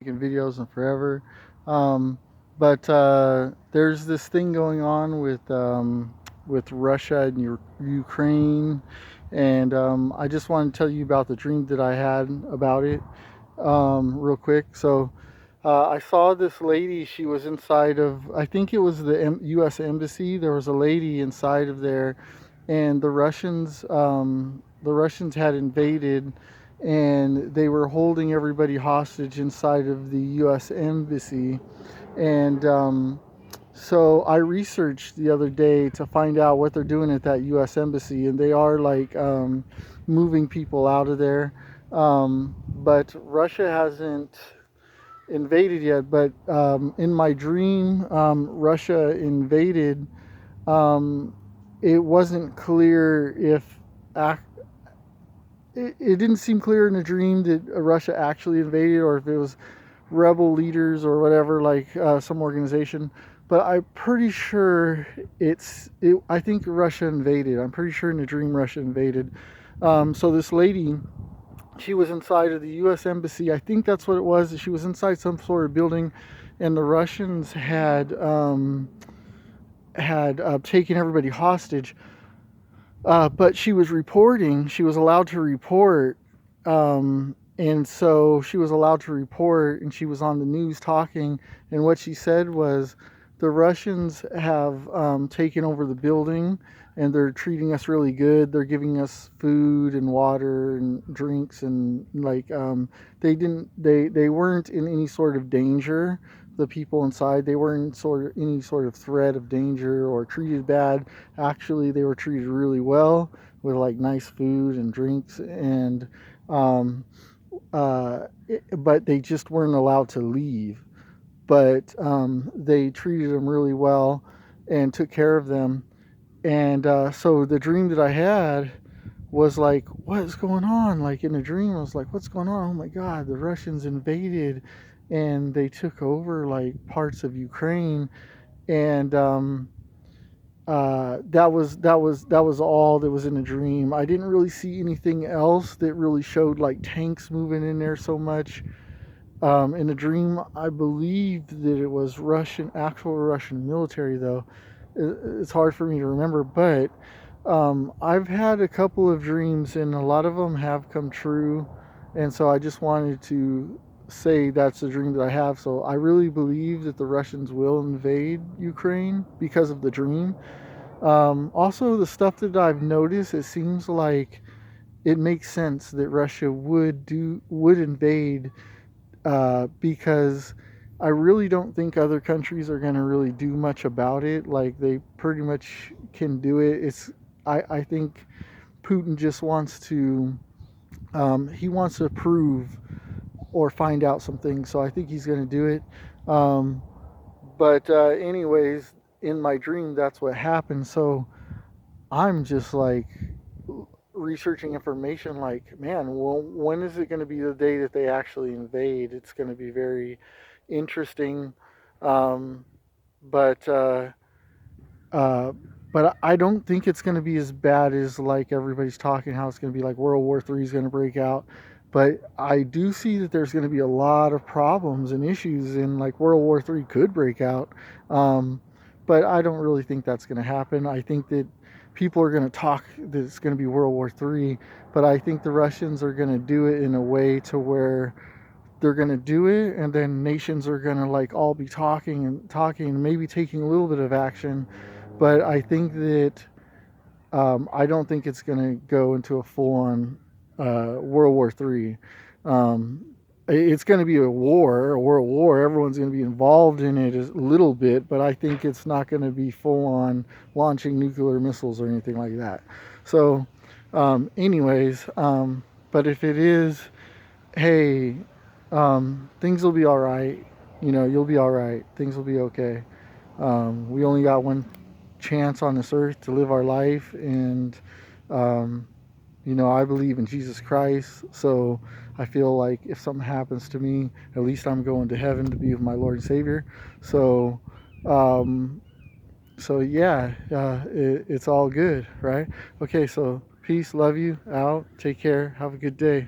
making videos in forever. Um, but there's this thing going on with Russia and Ukraine, and I just want to tell you about the dream that I had about it real quick. So I saw this lady. She was inside of, I think it was the U.S. embassy. There was a lady inside of there, and the Russians had invaded, and they were holding everybody hostage inside of the U.S. embassy. And so I researched the other day to find out what they're doing at that U.S. embassy, and they are like moving people out of there. But Russia hasn't invaded yet. But in my dream, Russia invaded. Um, it wasn't clear if it didn't seem clear in the dream that Russia actually invaded or if it was rebel leaders or whatever, like some organization. But I'm pretty sure I think Russia invaded. I'm pretty sure in the dream Russia invaded. So this lady, she was inside of the U.S. embassy. I think that's what it was. She was inside some sort of building, and the Russians had taken everybody hostage. But she was reporting. She was allowed to report, and so she was allowed to report, and she was on the news talking. And what she said was, the Russians have taken over the building, and they're treating us really good. They're giving us food and water and drinks, and like they weren't in any sort of danger. The people inside, they weren't sort of any sort of threat of danger or treated bad. Actually, they were treated really well with like nice food and drinks, and um, but they just weren't allowed to leave. But they treated them really well and took care of them. And so the dream that I had was like, what is going on? Like in the dream, I was like, what's going on? Oh my God, the Russians invaded and they took over like parts of Ukraine. And that was all that was in the dream. I didn't really see anything else that really showed like tanks moving in there so much. In the dream, I believe that it was actual Russian military, though. It's hard for me to remember, but I've had a couple of dreams, and a lot of them have come true. And so I just wanted to say that's the dream that I have. So I really believe that the Russians will invade Ukraine because of the dream. Also, the stuff that I've noticed, it seems like it makes sense that Russia would invade because I really don't think other countries are going to really do much about it. Like they pretty much can do it. I think Putin just wants to he wants to prove or find out some things. So I think he's going to do it. But anyways, in my dream, that's what happened. So I'm just like researching information like, man, well, when is it going to be the day that they actually invade? It's going to be very interesting. Um, but uh, but I don't think it's going to be as bad as like everybody's talking. How it's going to be like World War III is going to break out. But I do see that there's going to be a lot of problems and issues, and like World War III could break out. Um, but I don't really think that's going to happen. I think that people are going to talk that it's going to be World War III, but I think the Russians are going to do it in a way to where they're going to do it, and then nations are going to like all be talking and maybe taking a little bit of action. But I think that I don't think it's going to go into a full-on World War III. Um, it's going to be a world war. Everyone's going to be involved in it a little bit, but I think it's not going to be full-on launching nuclear missiles or anything like that. So, anyways, but if it is, hey, things will be all right. You know, you'll be all right. Things will be okay. We only got one chance on this earth to live our life, and um, I believe in Jesus Christ. So I feel like if something happens to me, at least I'm going to heaven to be with my Lord and Savior. So, um, so yeah, it's all good, right? Okay, so peace, love you, out, take care, have a good day.